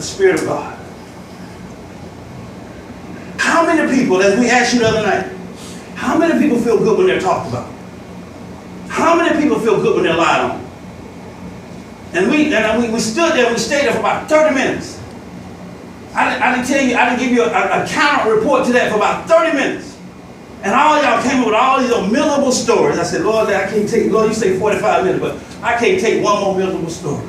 the Spirit of God. How many people, as we asked you the other night, how many people feel good when they're talked about? How many people feel good when they're lied on? And we stood there, we stayed there for about 30 minutes. I didn't give you a counter report to that for about 30 minutes. And all y'all came up with all these miserable stories. I said, Lord, I can't take, Lord, you say 45 minutes, but I can't take one more miserable story.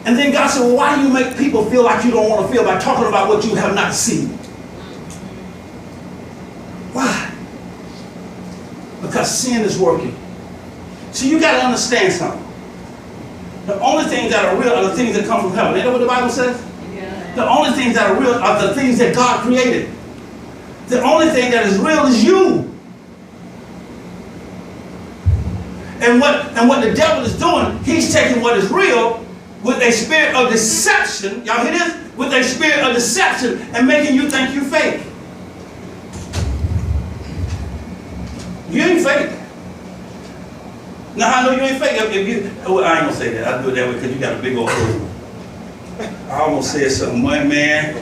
And then God said, well, why do you make people feel like you don't want to feel by talking about what you have not seen? Why? Because sin is working. So you got to understand something. The only things that are real are the things that come from heaven. Ain't that what the Bible says? Yeah. The only things that are real are the things that God created. The only thing that is real is you. And what the devil is doing, he's taking what is real with a spirit of deception. Y'all hear this? With a spirit of deception and making you think you fake. You ain't fake. Now I know you ain't fake. If you, well, I ain't gonna say that. I'll do it that way because you got a big old hole. I almost said something, man.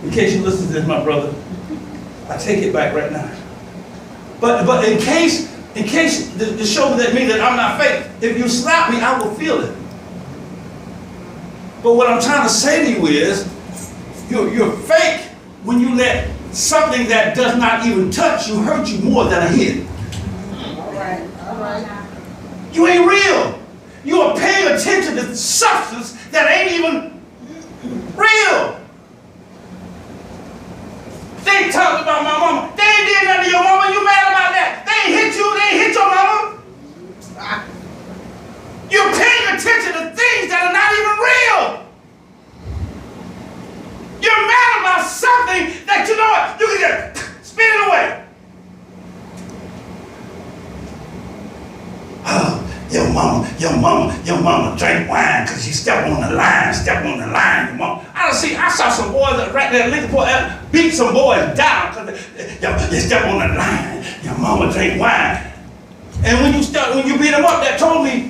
In case you listen to this, my brother, I take it back right now. But in case to show that me that I'm not fake, if you slap me, I will feel it. But what I'm trying to say to you is, you're fake when you let something that does not even touch you hurt you more than a hit. All right. You ain't real. You are paying attention to substance that ain't even real. They talked about my mama. They ain't did nothing to your mama. You mad about that? They ain't hit you. They ain't hit your mama. You're paying attention to things that are not even real. You're mad about something that you know what? You can just spit it away. Oh, your mama drank wine because she stepped on the line, your mama. I saw some boys that right there, liquor boy, beat some boys down because they stepped on the line. Your mama drank wine. And when you beat them up, that told me,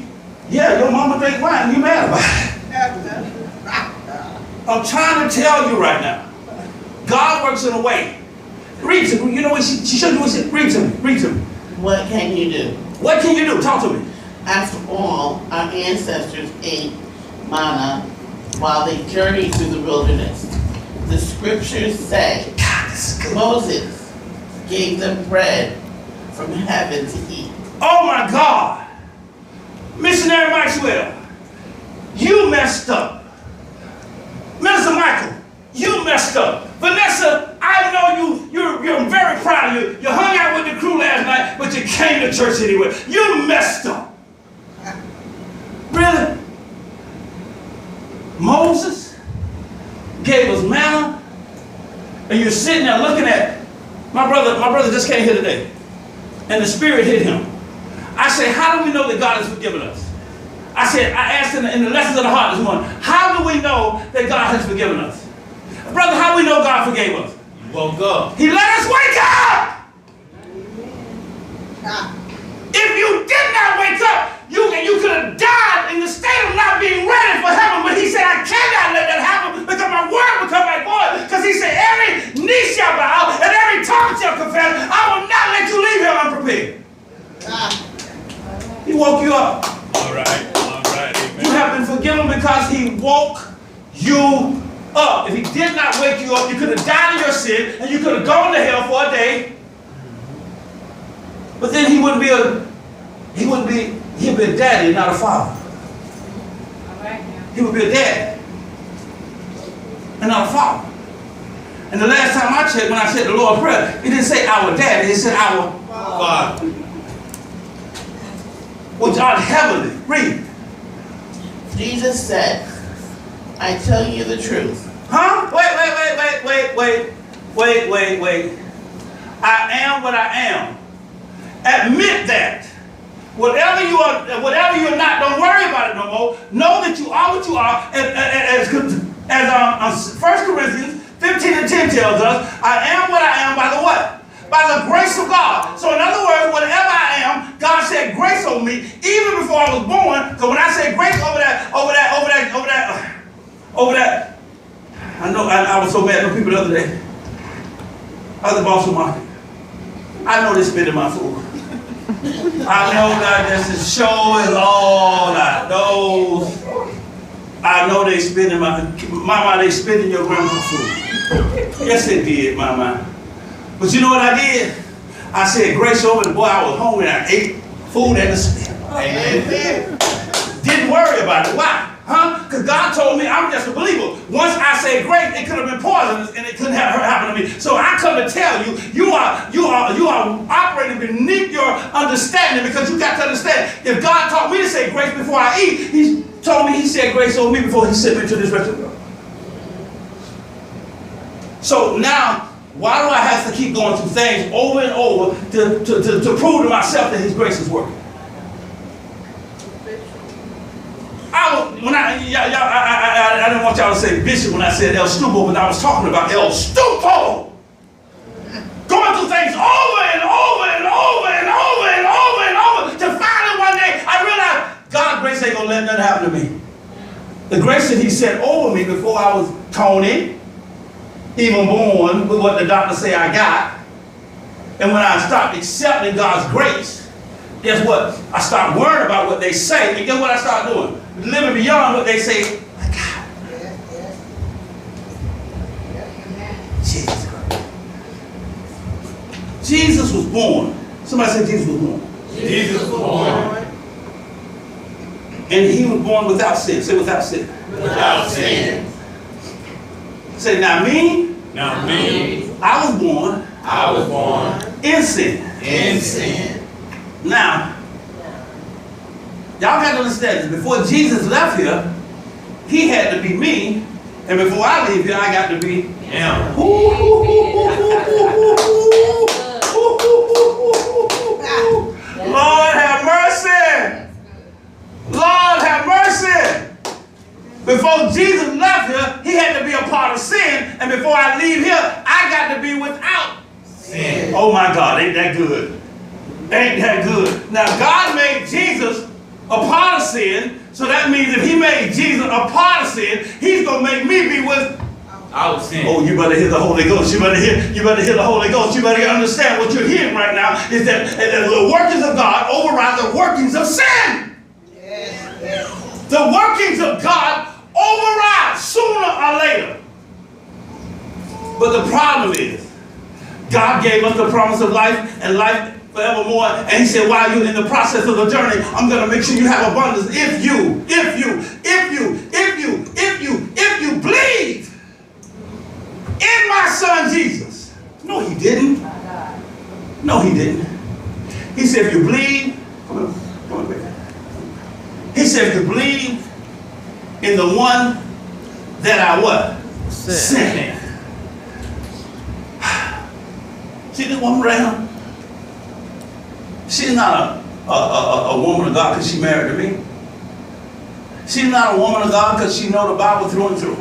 yeah, your mama drank wine, you mad about it. I'm trying to tell you right now, God works in a way. Read to me. You know what she showed you what she said? Read to me. What can you do? What can you do? Talk to me. After all, our ancestors ate manna while they journeyed through the wilderness. The scriptures say Moses gave them bread from heaven to eat. Oh my God. Missionary Maxwell, you messed up. Minister Michael, you messed up. Vanessa, I know you're very proud of you. You hung out with the crew last night, but you came to church anyway. You messed up. Really? Moses gave us manna, and you're sitting there looking at my brother just came here today, and the Spirit hit him. I said, how do we know that God has forgiven us? I asked in the lessons of the heart this morning, how do we know that God has forgiven us? Brother, how do we know God forgave us? You woke up. He let us wake up! If you did not wake up, you could have died in the state of not being ready for heaven. But he said, I cannot let that happen because my word will come back void. Because he said, every knee shall bow and every tongue shall confess. I will not let you leave here unprepared. He woke you up. All right, amen. You have been forgiven because he woke you up. If he did not wake you up, you could have died in your sin and you could have gone to hell for a day. But then he'd be a daddy, not a father. He would be a daddy and not a father. And the last time I checked, when I said the Lord's Prayer, it didn't say our daddy, it said our Father. Which art heavenly. Read. Jesus said, I tell you the truth. Huh? Wait. I am what I am. Admit that. Whatever you're not, don't worry about it no more. Know that you are what you are. As 1 Corinthians 15:10 tells us, I am what I am by the what? By the grace of God. So in other words, whatever I am, God said grace over me even before I was born. So when I say grace over know, I was so mad at people the other day. I was at Boston Market. I know they spitting my food. I know that this is showing all that. Those, I know they spitting mama, they spitting your grandma's food. Yes, they did, mama. But you know what I did? I said grace over the boy. I was hungry and I ate food at the spit. Didn't worry about it. Why? Huh? Because God told me I'm just a believer. Once I say grace, it could have been poisonous and it couldn't have happened to me. So I come to tell you, you are operating beneath your understanding, because you got to understand, if God taught me to say grace before I eat, He told me He said grace over me before He sent me to this restaurant. So now, why do I have to keep going through things over and over to prove to myself that His grace is working? I didn't want y'all to say bishop when I said El Stupo, but I was talking about El Stupo. Going through things over and over and over and over and over and over to finally one day I realized God's grace ain't gonna let nothing happen to me. The grace that He set over me before I was Tony, even born with what the doctors say I got, and when I stopped accepting God's grace, guess what? I stopped worrying about what they say, and guess what I started doing? Living beyond what they say. My God. Jesus Christ. Jesus was born. Somebody say Jesus was born. Jesus was born. And He was born without sin. Say without sin. Without sin. Say now me. Now me. I was born. I was born. In sin. In sin. Now, y'all got to understand this. Before Jesus left here, He had to be me, and before I leave here, I got to be Him. Lord have mercy. Lord have mercy. Before Jesus left here, He had to be a part of sin, and before I leave here, I got to be without sin. Oh my God, ain't that good? Ain't that good? Now, God made Jesus a part of sin, so that means if He made Jesus a part of sin, He's going to make me be without sin. Oh, you better hear the Holy Ghost. You better hear the Holy Ghost. You better understand what you're hearing right now is that the workings of God override the workings of sin. Yes. The workings of God override sooner or later. But the problem is, God gave us the promise of life and life forevermore, and He said, while you're in the process of the journey, I'm going to make sure you have abundance if you believe in my Son Jesus. No, He didn't. No, He didn't. He said, if you believe, come on, baby. He said, if you believe in the one that I what? Sent. See this woman right here? She's not a woman of God because she married to me. She's not a woman of God because she knows the Bible through and through.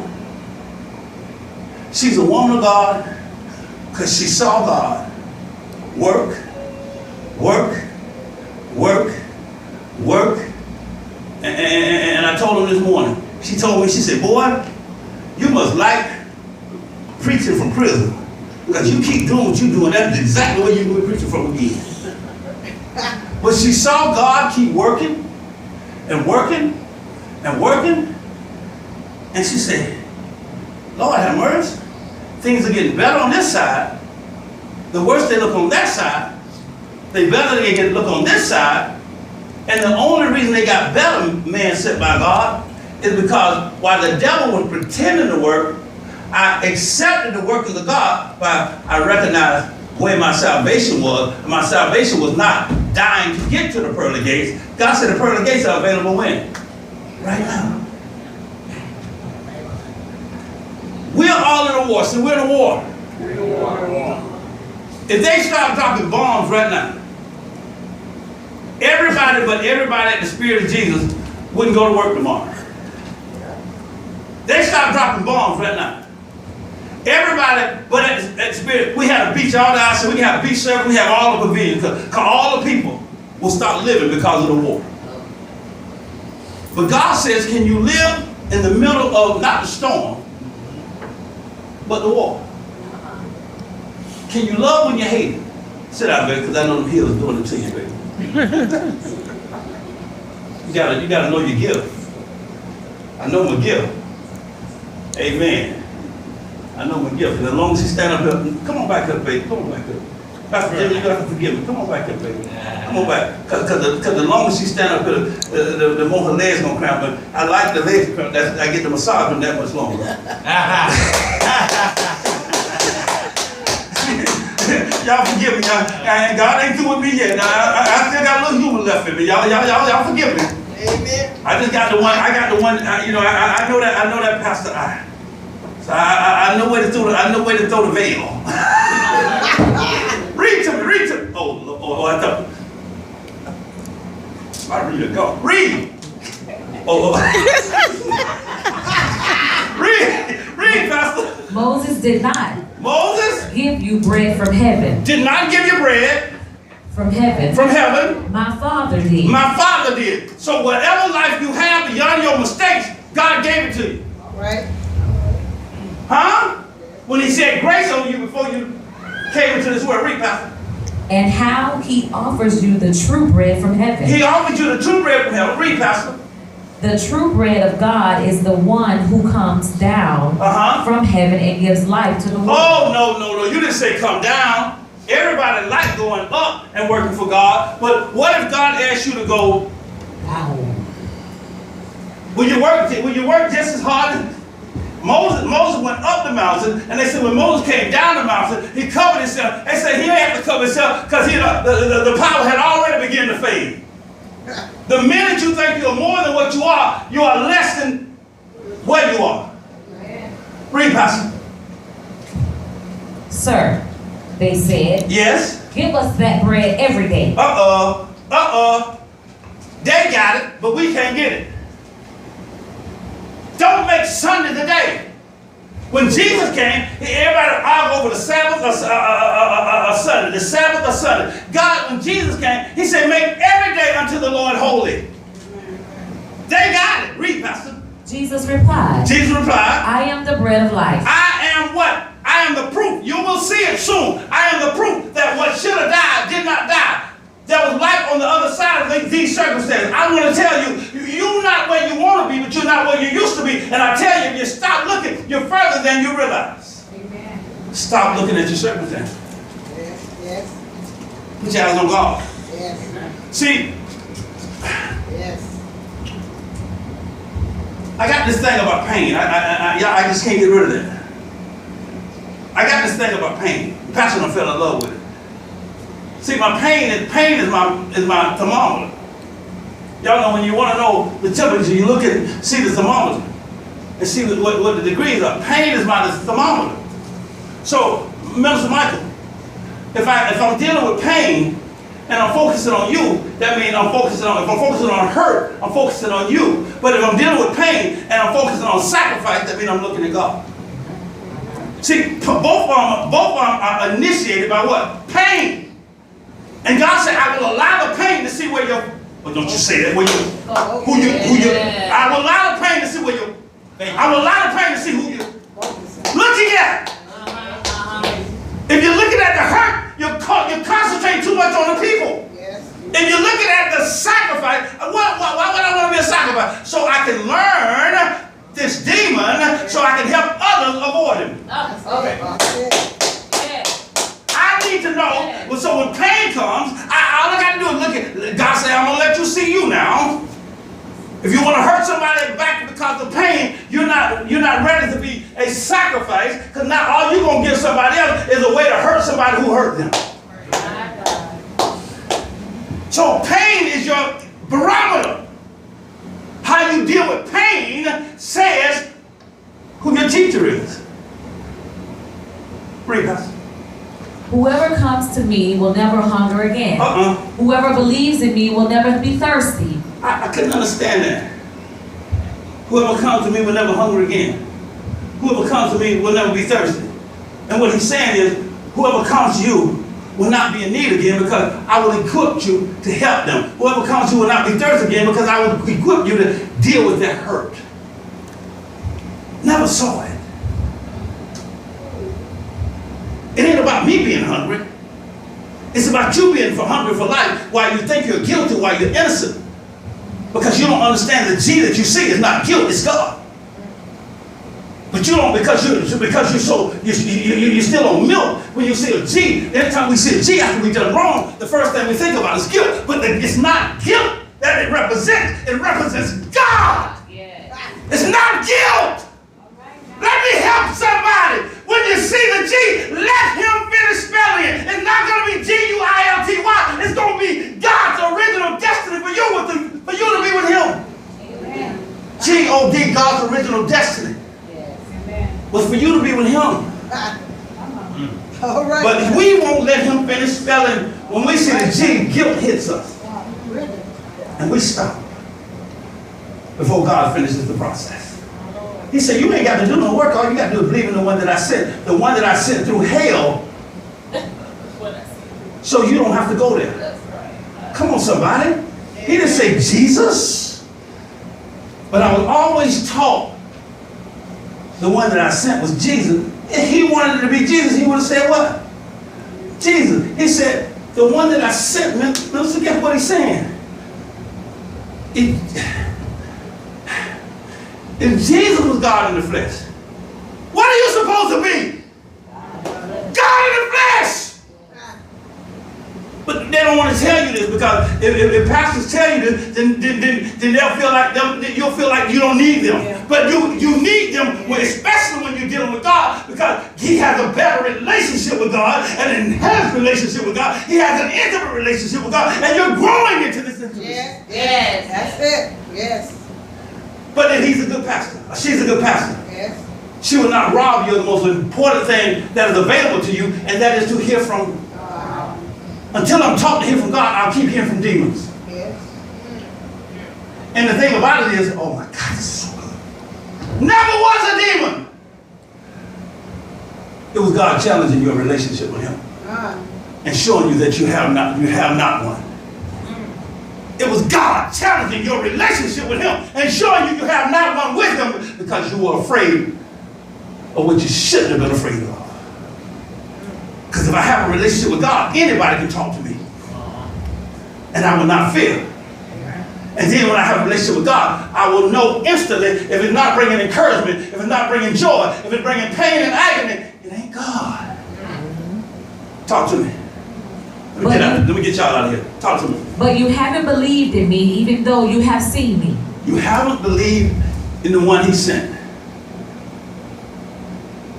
She's a woman of God because she saw God work. And I told her this morning, she told me, she said, boy, you must like preaching from prison because you keep doing what you're doing. That's exactly what you're preaching from again. But she saw God keep working, and she said, Lord have mercy, things are getting better on this side. The worse they look on that side, the better they get to look on this side. And the only reason they got better, man sent by God, is because while the devil was pretending to work, I accepted the work of the God, but I recognized where my salvation was. My salvation was not dying to get to the pearly gates. God said the pearly gates are available when? Right now. We're all in a war. So we're in a war. If they start dropping bombs right now, everybody at the Spirit of Jesus wouldn't go to work tomorrow. They start dropping bombs right now. Everybody, but at the Spirit, we had a beach all the so we can have a beach service, we have all the pavilions, because all the people will start living because of the war. But God says, can you live in the middle of, not the storm, but the water. Can you love when you hate it? Sit down, baby, because I know them healers doing it to you, baby. You gotta know your gift. I know my gift. Amen. I know my gift. And as long as you stand up here, come on back up, baby. Come on back up. Pastor Jimmy, you have to forgive me. Come on back up, baby. Come on back. Because the longer she stand up here, the more her legs gonna cramp. But I like the legs cramp. I get the massage them that much longer. Y'all forgive me. God ain't through with me yet. I still got a little humor left in me. Y'all forgive me. Amen. I just got the one. I got the one. You know, I know that Pastor I. So I know where to throw the. I know where to throw the veil. Read to me. Oh, I thought. I read it. Go. Read. Oh. Read, Pastor. Moses did not give you bread from heaven. Did not give you bread from heaven. From heaven. My Father did. My Father did. So whatever life you have beyond your mistakes, God gave it to you. Right. Huh? When he said grace on you before you came into this world. Read, Pastor. And how he offers you the true bread from heaven. He offered you the true bread from heaven. Read, Pastor. The true bread of God is the one who comes down from heaven and gives life to the world. Oh, no. You didn't say come down. Everybody like going up and working for God. But what if God asked you to go down? Will you work just as hard? Moses went up the mountain, and they said when Moses came down the mountain, he covered himself. They said he didn't have to cover himself because the power had already begun to fade. The minute you think you're more than what you are less than what you are. Read, Pastor. Sir, they said. Yes. Give us that bread every day. They got it, but we can't get it. Don't make Sunday the day. When Jesus came, everybody argued over the Sabbath or Sunday. The Sabbath or Sunday. God, when Jesus came, he said, make every day unto the Lord holy. They got it. Read, Pastor. Jesus replied. I am the bread of life. I am what? I am the proof. You will see it soon. I am the proof that what should have died did not die. There was life on the other side of these circumstances. I'm going to tell you, you're not where you want to be, but you're not where you used to be. And I tell you, if you stop looking, you're further than you realize. Amen. Stop looking at your circumstances. Yes. Put your eyes on God. Yes. See, yes. I got this thing about pain. I just can't get rid of that. I got this thing about pain. Pastor done fell in love with it. See, my pain is my thermometer. Y'all know when you want to know the temperature, you look at, see the thermometer and see what the degrees are. Pain is my thermometer. So, Minister Michael, if I'm dealing with pain and I'm focusing on you, that means if I'm focusing on hurt, I'm focusing on you. But if I'm dealing with pain and I'm focusing on sacrifice, that means I'm looking at God. See, both of them are initiated by what? Pain. And God said, I will allow the pain to see where you're. Well, don't you say that. Who you? I will allow the pain to see where you. I will allow the pain to see who you. Looking at. If you're looking at the hurt, you're concentrating too much on the people. Yes. If you're looking at the sacrifice, why would I want to be a sacrifice? So I can learn this demon, so I can help others avoid him. I need to know. So when pain comes, all I got to do is look at God. Say, I'm gonna let you see you now. If you want to hurt somebody back because of pain, you're not ready to be a sacrifice. Because now all you're gonna give somebody else is a way to hurt somebody who hurt them. So pain is your barometer. How you deal with pain says who your teacher is. Read, Pastor. Whoever comes to me will never hunger again. Whoever believes in me will never be thirsty. I couldn't understand that. Whoever comes to me will never hunger again. Whoever comes to me will never be thirsty. And what he's saying is, whoever comes to you will not be in need again because I will equip you to help them. Whoever comes to you will not be thirsty again because I will equip you to deal with that hurt. Never saw it. about me being hungry. It's about you being hungry for life while you think you're guilty, while you're innocent. Because you don't understand the G that you see is not guilt, it's God. But you don't, because you're still on milk. When you see a G, every time we see a G after we've done wrong, the first thing we think about is guilt. But it's not guilt that it represents God. Yes. It's not guilt. Let me help somebody. When you see the G, let him finish spelling it. It's not going to be G-U-I-L-T-Y. It's going to be God's original destiny for you to be with him. Amen. G-O-D, God's original destiny. Yes. Amen. Was for you to be with him. All right. But we won't let him finish spelling. When we see the G, guilt hits us. And we stop before God finishes the process. He said, you ain't got to do no work. All you got to do is believe in the one that I sent. The one that I sent through hell. So you don't have to go there. Come on, somebody. He didn't say Jesus. But I was always taught the one that I sent was Jesus. If he wanted it to be Jesus, he would have said what? Jesus. He said, the one that I sent, man, let's forget what he's saying. If Jesus was God in the flesh, what are you supposed to be? God in the flesh! But they don't want to tell you this, because if pastors tell you this, then they'll feel like you'll feel like you don't need them. Yeah. But you need them, especially when you're dealing with God, because he has a better relationship with God, an enhanced relationship with God. He has an intimate relationship with God, and you're growing into this intimacy. Yes. Yes. That's it. Yes. But if he's a good pastor, or she's a good pastor, Yes. she will not rob you of the most important thing that is available to you, and that is to hear from God. Until I'm taught to hear from God, I'll keep hearing from demons. Yes. And the thing about it is, oh my God, this is so good. Never was a demon. It was God challenging your relationship with him and showing you that you have not one. It was God challenging your relationship with him and showing you have not one with him, because you were afraid of what you shouldn't have been afraid of. Because if I have a relationship with God, anybody can talk to me. And I will not fear. And then when I have a relationship with God, I will know instantly if it's not bringing encouragement, if it's not bringing joy, if it's bringing pain and agony, it ain't God. Talk to me. Let me get y'all out of here. Talk to me. But you haven't believed in me, even though you have seen me. You haven't believed in the one he sent.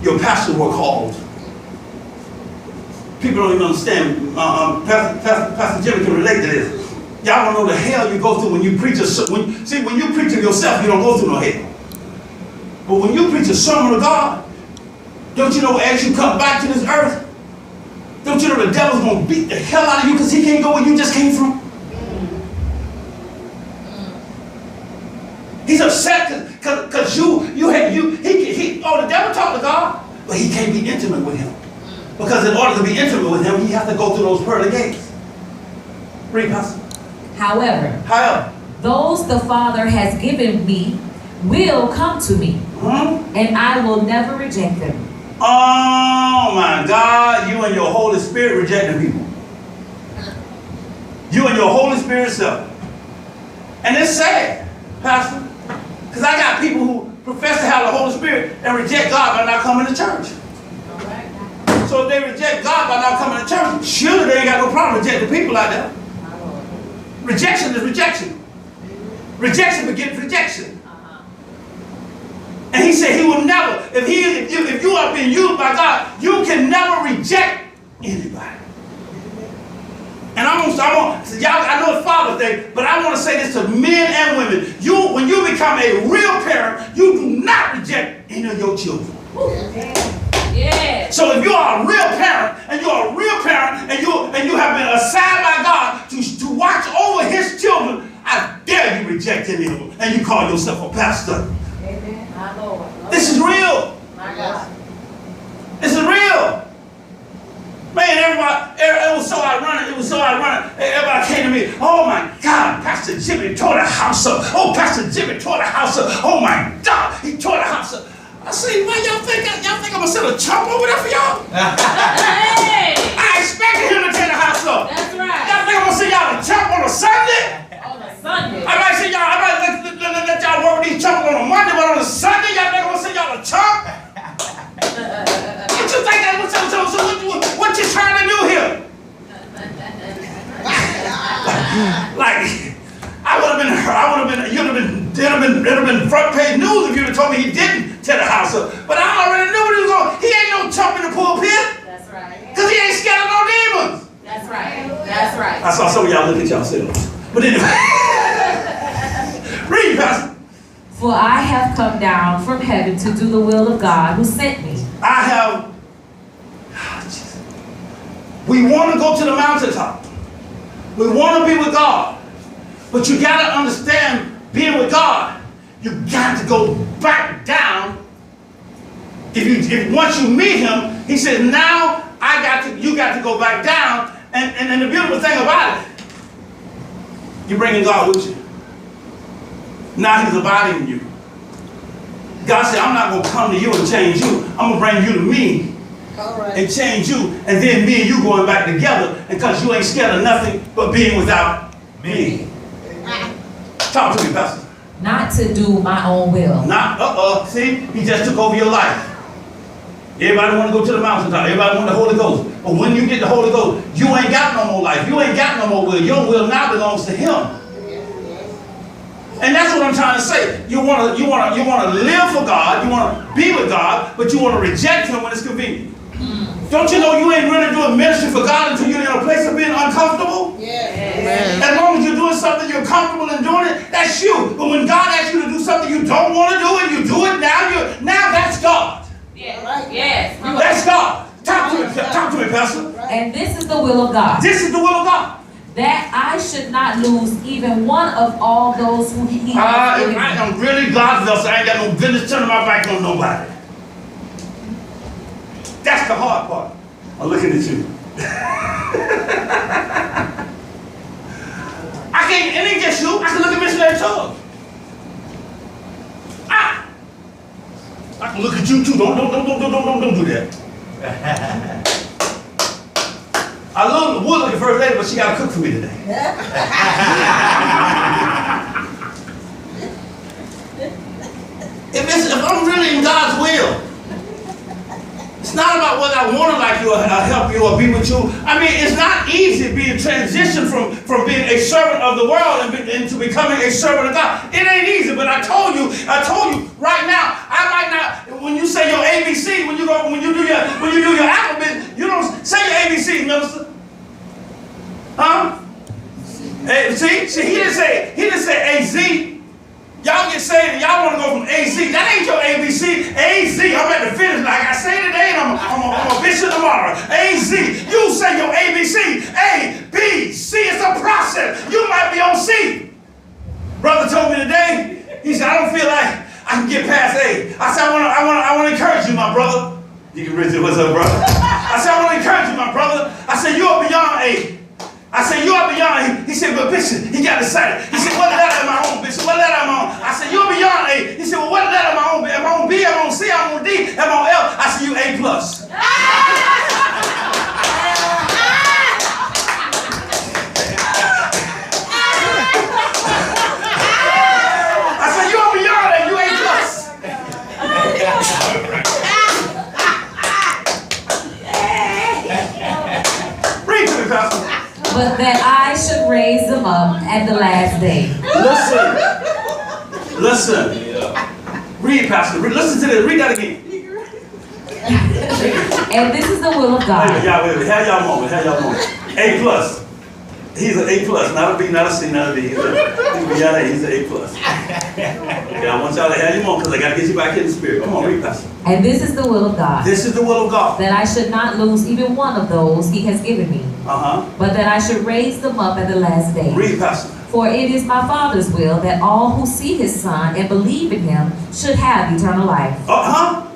Your pastors were called. People don't even understand. Pastor Jimmy can relate to this. Y'all don't know the hell you go through when you preach when you preach to yourself, you don't go through no hell. But when you preach a sermon of God, don't you know as you come back to this earth, don't you know the devil's going to beat the hell out of you because he can't go where you just came from? He's upset because the devil talked to God, but he can't be intimate with him. Because in order to be intimate with him, he has to go through those pearly gates. Read, Pastor. However, those the Father has given me will come to me, and I will never reject them. Oh my God, you and your Holy Spirit rejecting people. You and your Holy Spirit self. And it's sad, Pastor, because I got people who profess to have the Holy Spirit and reject God by not coming to church. So if they reject God by not coming to church, surely they ain't got no problem rejecting people like that. Rejection is rejection. Rejection begets rejection. And he said he will never, if you are being used by God, you can never reject anybody. And I know it's Father's Day, but I want to say this to men and women. When you become a real parent, you do not reject any of your children. Yeah. So if you are a real parent, and you are a real parent, and you have been assigned by God to watch over his children, I dare you reject any of them, and you call yourself a pastor. Amen. My Lord. This is real. My God. This is real. Man, everybody, it was so ironic. Everybody came to me, oh my God, Pastor Jimmy tore the house up. Oh, Pastor Jimmy tore the house up. Oh my God, he tore the house up. I say, man, y'all think I'm gonna send a chump over there for y'all? church on a Sunday? On a Sunday. I might say y'all, I might let y'all work with these churches on a Monday, but on a Sunday, y'all not gonna send y'all to church? What you think that? So what you trying to do here? Like, it'd have been front page news if you'd have told me he didn't tear the house up. But I already knew what he was going. He ain't no chump in the pulpit. That's right. Cause he ain't scared of no demons. That's right. That's right. I saw some of y'all look at yourselves. But anyway, read, Pastor. For I have come down from heaven to do the will of God who sent me. We want to go to the mountaintop. We want to be with God. But you got to understand, being with God, you got to go back down. If once you meet him, he said, now you got to go back down. And the beautiful thing about it, you're bringing God with you. Now he's abiding in you. God said, I'm not going to come to you and change you. I'm going to bring you to me. All right. And change you, and then me and you going back together, and because you ain't scared of nothing but being without me. Talk to me, Pastor. Not to do my own will. See, he just took over your life. Everybody want to go to the mountaintop. Everybody want the Holy Ghost. But when you get the Holy Ghost, you ain't got no more life. You ain't got no more will. Your will now belongs to him. And that's what I'm trying to say. You want to live for God. You want to be with God, but you want to reject him when it's convenient. Don't you know you ain't really doing ministry for God until you're in a place of being uncomfortable? Yes. As long as you're doing something you're comfortable in doing it, that's you. But when God asks you to do something you don't want to do and you do it now that's God. Yes. Right. Yes. That's God. Talk to me, Pastor. And this is the will of God. This is the will of God. That I should not lose even one of all those who he has given me. I am really God's vessel. I ain't got no business turning my back on nobody. That's the hard part. I'm looking at you. I can't, it ain't just you. I can look at missionary Tubbs. I can look at you too. Don't do that. I would look at First Lady, but she got to cook for me today. If I'm really in God's will, it's not about whether I want to like you or help you or be with you. I mean, it's not easy being transitioned from being a servant of the world into becoming a servant of God. It ain't easy, but I told you right now, I might not, when you say your ABC, when you do your alphabet, you don't say your ABC, minister. Huh? Hey, see, he didn't say AZ. Y'all get saved and y'all want to go from AZ. That ain't your ABC. AZ, I'm at the finish. Like I say today, and I'm a bishop tomorrow. AZ, you say your ABC. A, B, C. It's a process. You might be on C. Brother told me today, he said, I don't feel like I can get past A. I said, I want to encourage you, my brother. Deacon Richard, what's up, brother? I said, I want to encourage you, my brother. I said, you are beyond A. I said, you are beyond. He said, but Bishop, he got excited. He said, what letter am I on, Bishop? What letter am I on? I said, you're beyond A. He said, well, what letter am I on? Am I on B? Am I on C? Am I on D? Am I on L? I said, you A+. I said, you are beyond A. You A+. Read to me, Pastor. But that I should raise them up at the last day. Listen. Read, Pastor. Listen to this. Read that again. And this is the will of God. Wait, have y'all moment. A+. He's an A+. Not a B, not a C, not a D. He's beyond A. He's an A+. Okay, I want y'all to have your moment because I got to get you back in the spirit. Come on, read, Pastor. And this is the will of God. This is the will of God. That I should not lose even one of those he has given me. But that I should raise them up at the last day. Read, Pastor. For it is my Father's will that all who see his Son and believe in him should have eternal life. God.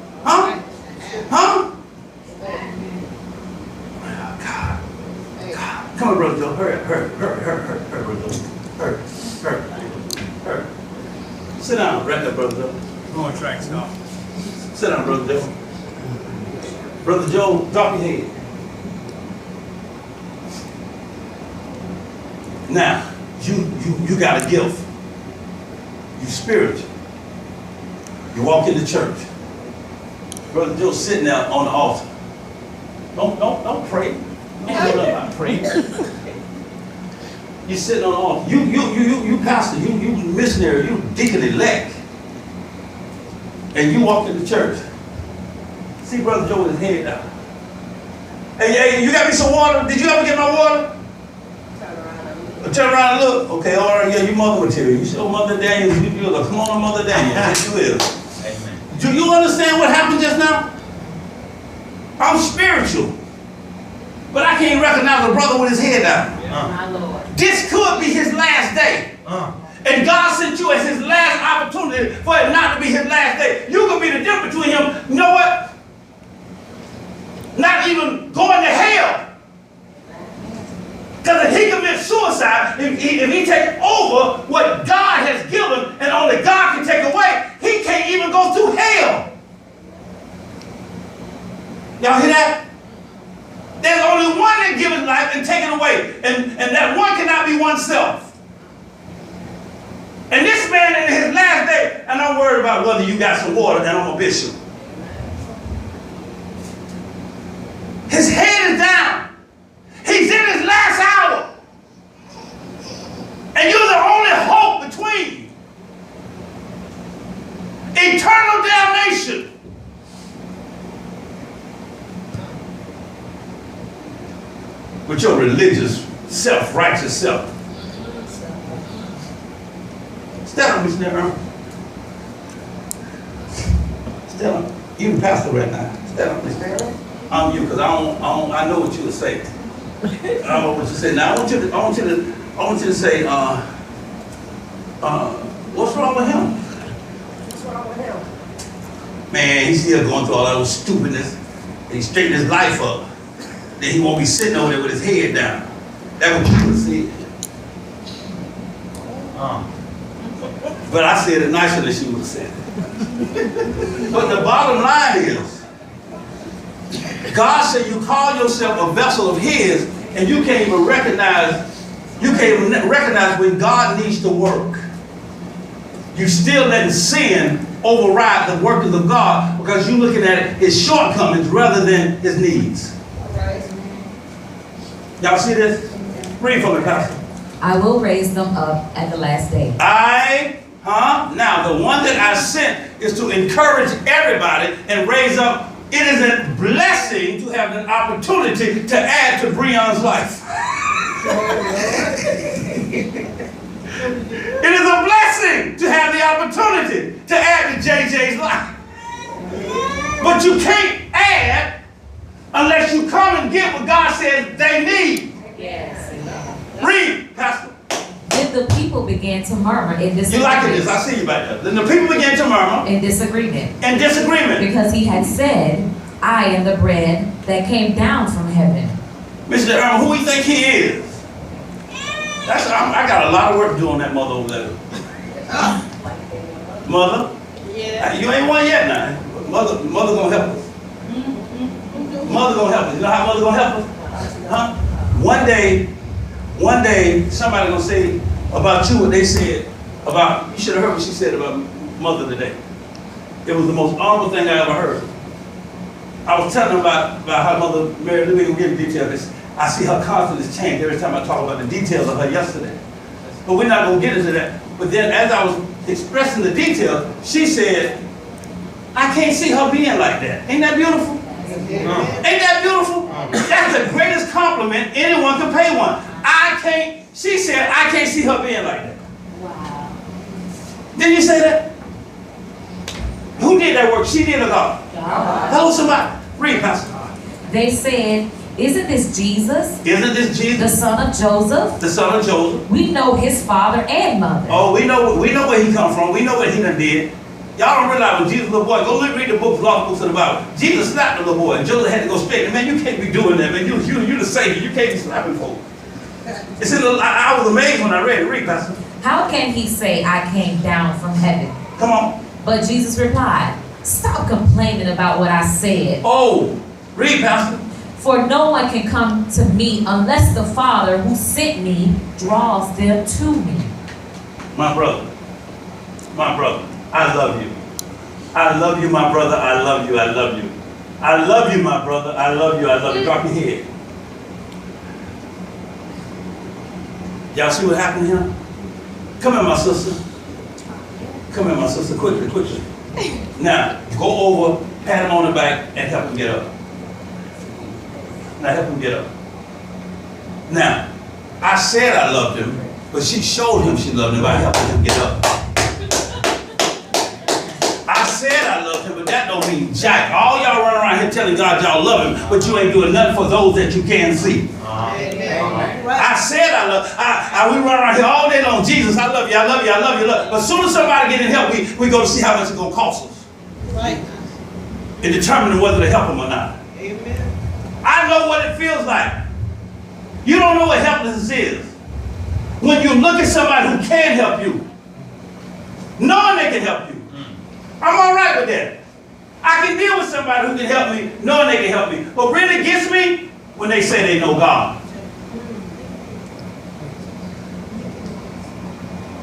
Come on, Brother Joe. Hurry, Brother Joe. Hurry. Sit down right there, Brother Joe. Going track stop. Sit down, Brother Joe. Brother Joe, drop your head. Now, you got a gift. You spiritual. You walk into church. Brother Joe sitting there on the altar. Don't pray. You don't know about praying. You sitting on the altar. You pastor. You missionary. You deacon elect. And you walk into church. See Brother Joe with his head down. Hey, you got me some water? Did you ever get my water? Turn around and look. Okay, all right, yeah, you mother material. You show Mother Daniel. You look. Come on, Mother Daniel. Yes, you is. Amen. Do you understand what happened just now? I'm spiritual. But I can't recognize a brother with his head down. My Lord. This could be his last day. And God sent you as his last opportunity for it not to be his last day. You could be the difference between him, you know what? Not even going to hell. Because if he commits suicide, if he takes over what God has given and only God can take away, he can't even go through hell. Y'all hear that? There's only one that gives life and take it away. And that one cannot be oneself. And this man in his last day, and I'm worried about whether you got some water and I'm a bishop. His head is down. He's in his last hour. And you're the only hope between eternal damnation with your religious, self-righteous self. Stand up, missionary Earl. Stand up. You the pastor right now. Stand up, missionary Earl. I'm you, because I know what you would say. I know what you say. Now I want you to say, what's wrong with him? What's wrong with him? Man, he's still going through all that stupidness. And he straightened his life up. Then he won't be sitting over there with his head down. That's what you would see. But I said it nicer than she would have said it. But the bottom line is, God said you call yourself a vessel of his, and you can't even recognize when God needs to work. You still letting sin override the workings of God because you're looking at his shortcomings rather than his needs. Y'all see this? Read from it, Pastor. I will raise them up at the last day. Now the one that I sent is to encourage everybody and raise up. It is a blessing to have an opportunity to add to Breon's life. It is a blessing to have the opportunity to add to JJ's life. But you can't add unless you come and get what God says they need. Yes. Read, Pastor. Then the people began to murmur in disagreement. You like this? I see you back there. Then the people began to murmur. In disagreement. In disagreement. Because he had said, I am the bread that came down from heaven. Mr. Irma, who do you think he is? I got a lot of work to do on that mother over there. Mother? Yeah. You ain't one yet now. Mother gonna help us. Mother gonna help us. You know how mother gonna help us? Huh? One day, somebody gonna say about you what they said about, you should have heard what she said about mother today. It was the most honorable thing I ever heard. I was telling them about how mother married. Let me give you details. I see her confidence change every time I talk about the details of her yesterday. But we're not gonna get into that. But then as I was expressing the details, she said, I can't see her being like that. Ain't that beautiful? Ain't that beautiful? That's the greatest compliment anyone can pay one. She said, I can't see her being like that. Wow. Didn't you say that? Who did that work? She did or God? God. Hello, somebody. Read, Pastor. They said, isn't this Jesus? Isn't this Jesus? The son of Joseph? The son of Joseph. We know his father and mother. Oh, we know where he come from. We know what he done did. Y'all don't realize when Jesus was a little boy, go read the books, lost books of the Bible. Jesus slapped the little boy, and Joseph had to go straight. Man, you can't be doing that, man. You the Savior. You can't be slapping folks. It's I was amazed when I read it. Read, Pastor. How can he say, I came down from heaven? Come on. But Jesus replied, stop complaining about what I said. Oh, read, Pastor. For no one can come to me unless the Father who sent me draws them to me. My brother, I love you. I love you, my brother, I love you, I love you. I love you, my brother, I love you, I love you. Drop your head. Y'all see what happened here? Come here, my sister. Come here, my sister, quickly, quickly. Now, go over, pat him on the back, and help him get up. Now, help him get up. Now, I said I loved him, but she showed him she loved him by helping him get up. I said I loved him, but that don't mean jack. All y'all run around here telling God y'all love him, but you ain't doing nothing for those that you can't see. I said I love. We run around here all day long. Jesus, I love you, I love you, I love you, love. But as soon as somebody get in help, we go to see how much it's gonna cost us. Right. In determining whether to help them or not. Amen. I know what it feels like. You don't know what helplessness is. When you look at somebody who can help you, knowing they can help you, I'm all right with that. I can deal with somebody who can help me, knowing they can help me. What really gets me, when they say they know God.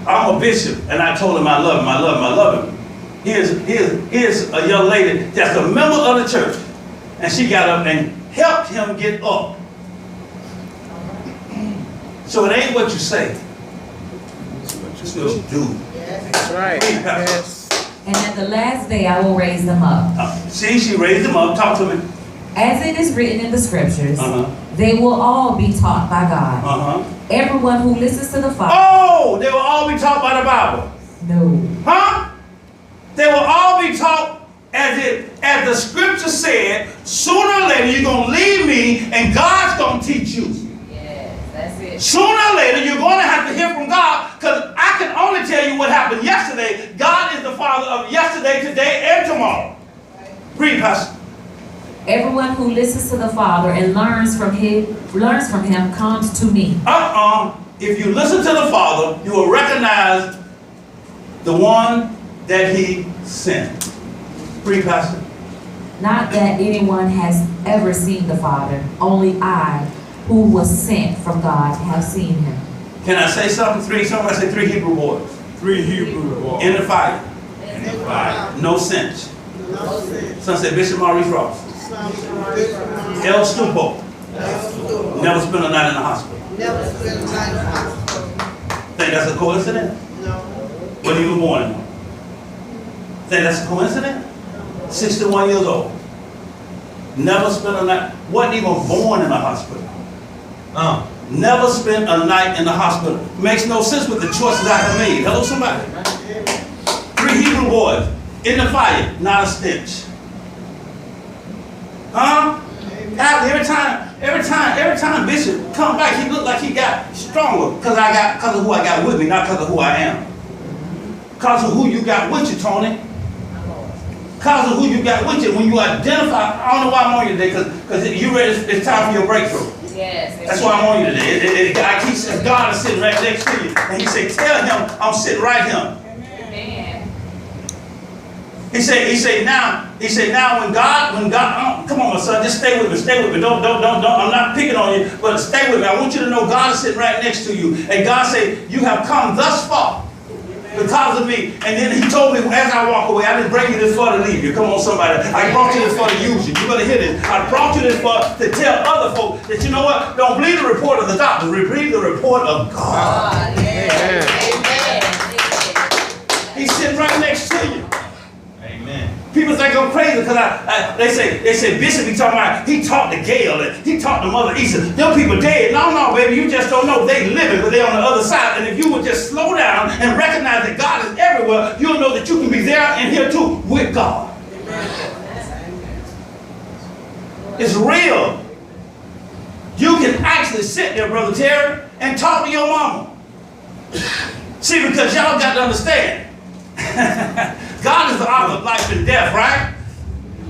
I'm a bishop, and I told him I love him, I love him, I love him. Here's a young lady that's a member of the church, and she got up and helped him get up. So it ain't what you say, it's what you do. That's Right. Yes. And at the last day I will raise them up. See, she raised him up. Talk to me. As it is written in the scriptures, Uh-huh. they will all be taught by God. Uh-huh. Everyone who listens to the Father. Oh, they will all be taught by the Bible. No. Huh? They will all be taught as the scripture said, sooner or later you're going to leave me and God's going to teach you. Yes, that's it. Sooner or later you're going to have to hear from God, because I can only tell you what happened yesterday. God is the Father of yesterday, today, and tomorrow. Read, Pastor. Everyone who listens to the Father and learns from him comes to me. If you listen to the Father, you will recognize the one that he sent. Read, Pastor. Not that anyone has ever seen the Father, only I, who was sent from God, have seen him. Can I say something? Somebody say 3 Hebrew boys. 3 Hebrew boys. In the fire. In the fire. No cinch. no sense. Some say Bishop Maurice Ross. El Stupo. Never spent a night in the hospital. Never spent a night in the hospital. Think that's a coincidence? No. When you were born? Think that's a coincidence? 61 years old. Never spent a night. Wasn't even born in a hospital. Never spent a night in the hospital. Makes no sense with the choices I have made. Hello, somebody. 3 Hebrew boys in the fire, not a stench. Huh? Every time Bishop come back, he looked like he got stronger because of who I got with me, not because of who I am. Because of who you got with you, Tony. Because of who you got with you. When you identify, I don't know why I'm on you today, because you ready, it's time for your breakthrough. Yes. That's why I'm on you today. God is sitting right next to you. And he said, tell him I'm sitting right here. Amen. He said now when God, come on, my son, just stay with me. Don't, I'm not picking on you, but stay with me. I want you to know God is sitting right next to you. And God said, you have come thus far because of me. And then he told me as I walk away, I didn't bring you this far to leave you. Come on, somebody. I brought you this far to use you. You better hear this. I brought you this far to tell other folks that, you know what? Don't believe the report of the doctor. Believe the report of God. Amen. He's sitting right next to you. Amen. People think I'm crazy because they say Bishop, he taught the Gail and he taught the Mother Easter. Them people dead. No, baby, you just don't know they living, but they on the other side. And if you would just slow down and recognize that God is everywhere, you'll know that you can be there and here too with God. It's real. You can actually sit there, Brother Terry, and talk to your mama. See, because y'all got to understand. God is the author of life and death, right?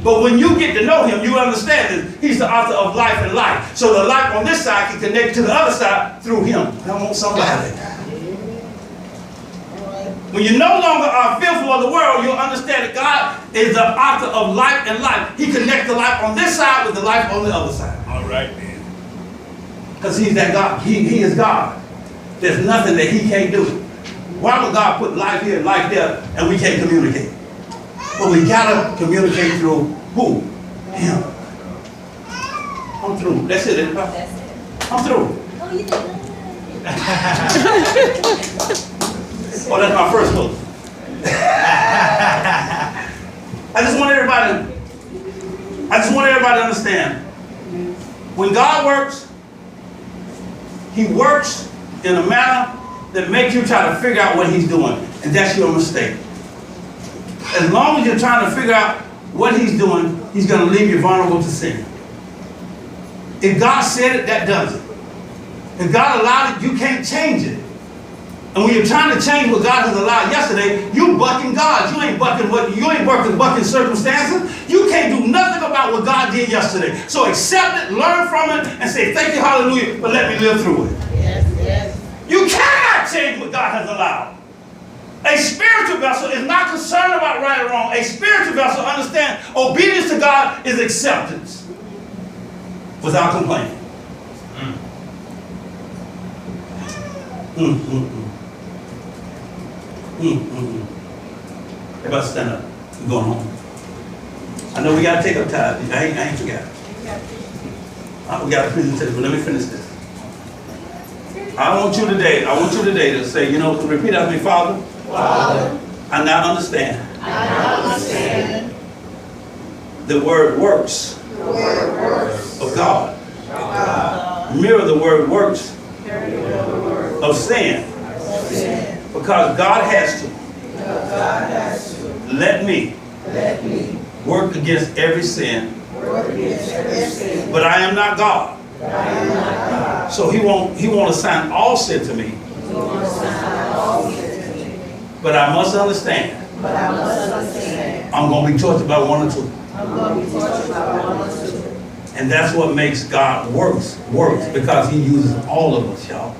But when you get to know him, you understand that he's the author of life and life. So the life on this side can connect to the other side through him. Come on, somebody. When you no longer are fearful of the world, you'll understand that God is the author of life and life. He connects the life on this side with the life on the other side. All right then. Because he's that God. He is God. There's nothing that he can't do. Why would God put life here and life there and we can't communicate? But we gotta communicate through who? Him. I'm through. That's it. That's it. I'm through. Oh, you did. Oh, that's my first book. I just want everybody to understand. When God works, he works in a manner that makes you try to figure out what he's doing. And that's your mistake. As long as you're trying to figure out what he's doing, he's going to leave you vulnerable to sin. If God said it, that does it. If God allowed it, you can't change it. And when you're trying to change what God has allowed yesterday, you bucking God. You ain't bucking circumstances. You can't do nothing about what God did yesterday. So accept it, learn from it, and say, thank you, hallelujah, but let me live through it. Yes, yes. You cannot change what God has allowed. A spiritual vessel is not concerned about right or wrong. A spiritual vessel understands obedience to God is acceptance without complaining. Everybody stand up. We're going home. I know we got to take up time. I ain't forgot. We got a presentation, but let me finish this. I want you today to say, repeat after me, Father. Father, I now understand. I now understand The word works the word works of God. of God. Mirror the word works of sin. Because God has to. Let me work against every sin. But I am not God. So he won't assign all sin to me. But I must understand. I'm going to be tortured by one or two. And that's what makes God works because he uses all of us, y'all.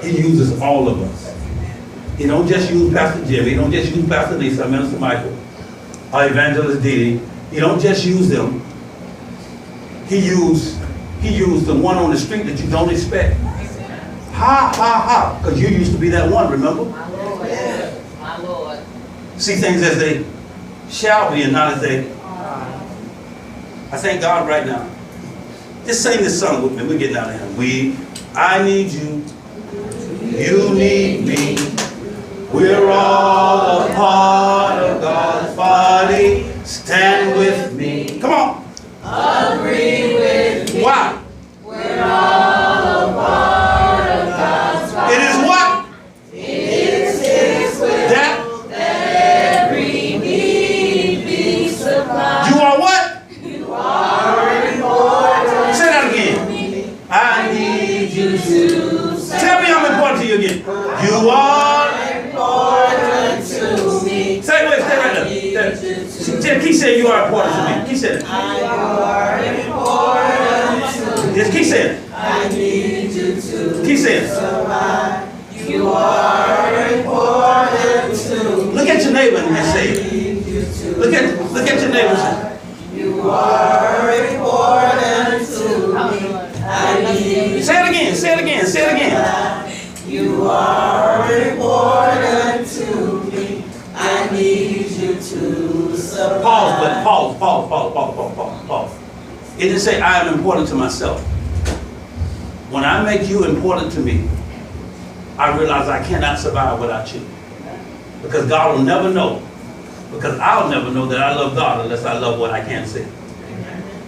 He uses all of us. He don't just use Pastor Jim. He don't just use Pastor Lisa, Minister Michael, or Evangelist Dee. He don't just use them. He used the one on the street that you don't expect. Ha. Because you used to be that one, remember? My Lord. My Lord. See things as they shall be and not as they are. I thank God right now. Just sing this song with me. We're getting out of here. I need you. You need me. We're all a part of God's body. Stand with me. Come on. Agree with me. Why? We're all a part of God's body. It is what? It is His will That that every need be supplied. you are what? You are important. Say that again. I need you to. Tell me I'm important to you again. You are Important to me. Say it, stay right there. Keep saying you are important to me. Keep saying it. You are important to me. Just keep saying it. I need you to Keep saying it. survive. You are important to me. Look at your neighbor and say it. Look at your neighbor and say it. You are important to me. I need Say it again. Say it again. Say it again. you are important to me. I need you to survive. Pause. It didn't say I am important to myself. When I make you important to me, I realize I cannot survive without you. Because God will never know. Because I'll never know that I love God unless I love what I can't see.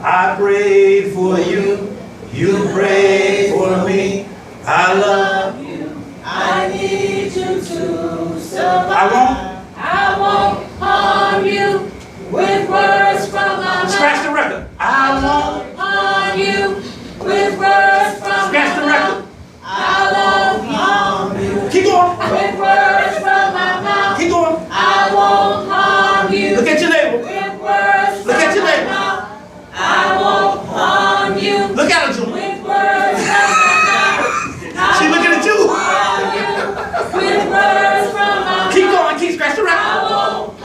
I prayed for you. You prayed for me. I love you. I need you to survive. I won't harm you with words from my mouth. Scratch the record. I won't Harm you with words from scratch the record. I won't harm you Keep going. with words from my mouth. Keep going. I won't harm you Look at your neighbor. with words Look at your from my neighbor. mouth. I won't harm you Look at her, Junior. with words from my mouth. She's looking at you. With words from my mouth. Keep going. Keep scratch the I record. won't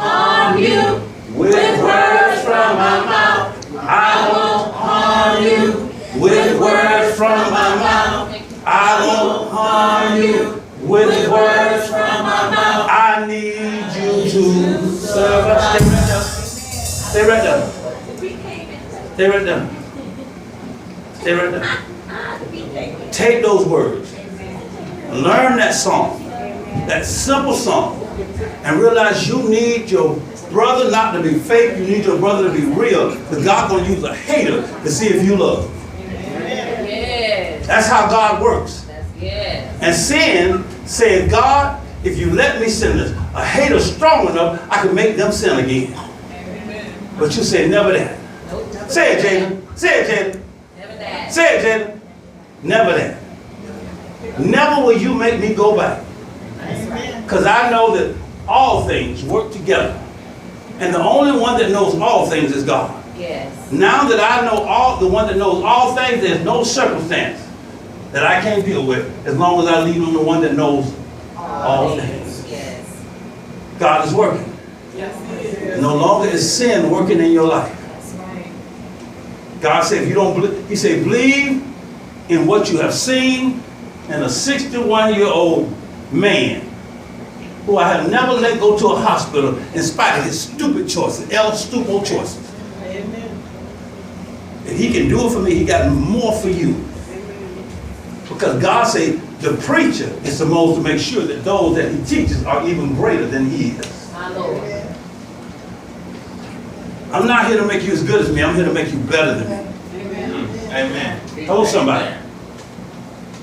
Stay right there. Stay right there. Stay right there. Stay right there. Take those words. Learn that song. That simple song. And realize you need your brother not to be fake. You need your brother to be real. Because God's going to use a hater to see if you love. Yes. That's how God works. Yes. And sin said, God, if you let me sin this, a hater strong enough, I can make them sin again. But you say never that. Nope. Say it, Jaden. Say it, Jaden. Never that. Say it, Jaden. Never that. Never will you make me go back. Because I know that all things work together. And the only one that knows all things is God. Yes. Now that I know the one that knows all things, there's no circumstance that I can't deal with as long as I lean on the one that knows all things. Yes. God is working. Yes. No longer is sin working in your life. That's right. God said, if you don't believe, he said, believe in what you have seen in a 61-year-old man who I have never let go to a hospital in spite of his stupid choices, stupid choices. Amen. If he can do it for me, he got more for you. Because God said the preacher is supposed to make sure that those that he teaches are even greater than he is. My Lord. I'm not here to make you as good as me. I'm here to make you better than me. Amen. Tell somebody.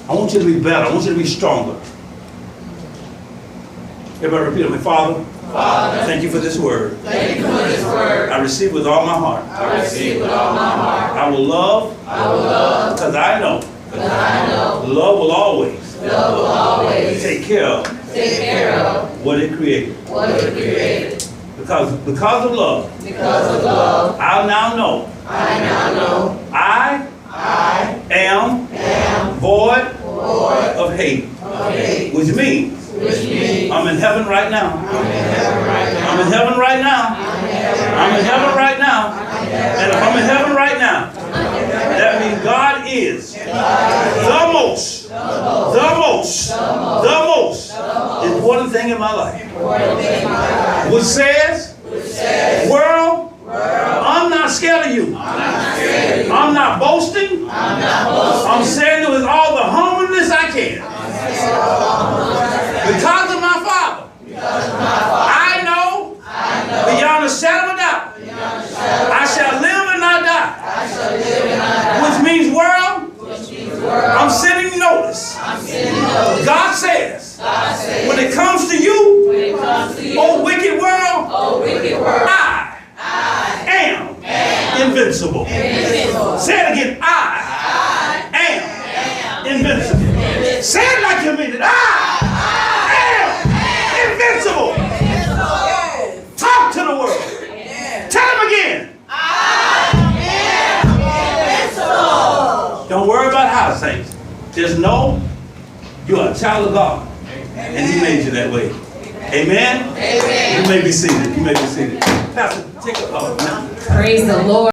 I want you to be better. I want you to be stronger. Everybody repeat it. My Father, thank you for this word. Thank you for this word. I receive with all my heart. I receive with all my heart. I will love because I know love will always take care of what it created. Because of love, I now know I am void of hate, which means I'm in heaven right now. I'm in heaven right now. I'm in heaven right now. And if I'm in heaven right now, that means God is the most important thing in my life. Which says, world, I'm not scared of you. I'm not boasting. I'm saying it with all the humbleness I can. Because of my Father, I know beyond a shadow of a doubt, I shall live and not die. Which means, world, I'm sending notice. God says, when it comes to you, oh wicked world, I am invincible. Say it again. I am invincible. Say it like you mean it. I am invincible. Talk to the world. Tell them again. Don't worry about how, saints. Just know you're a child of God. And he made you that way. Amen? You may be seated. You may be seated. Pastor, take a call. Praise the Lord.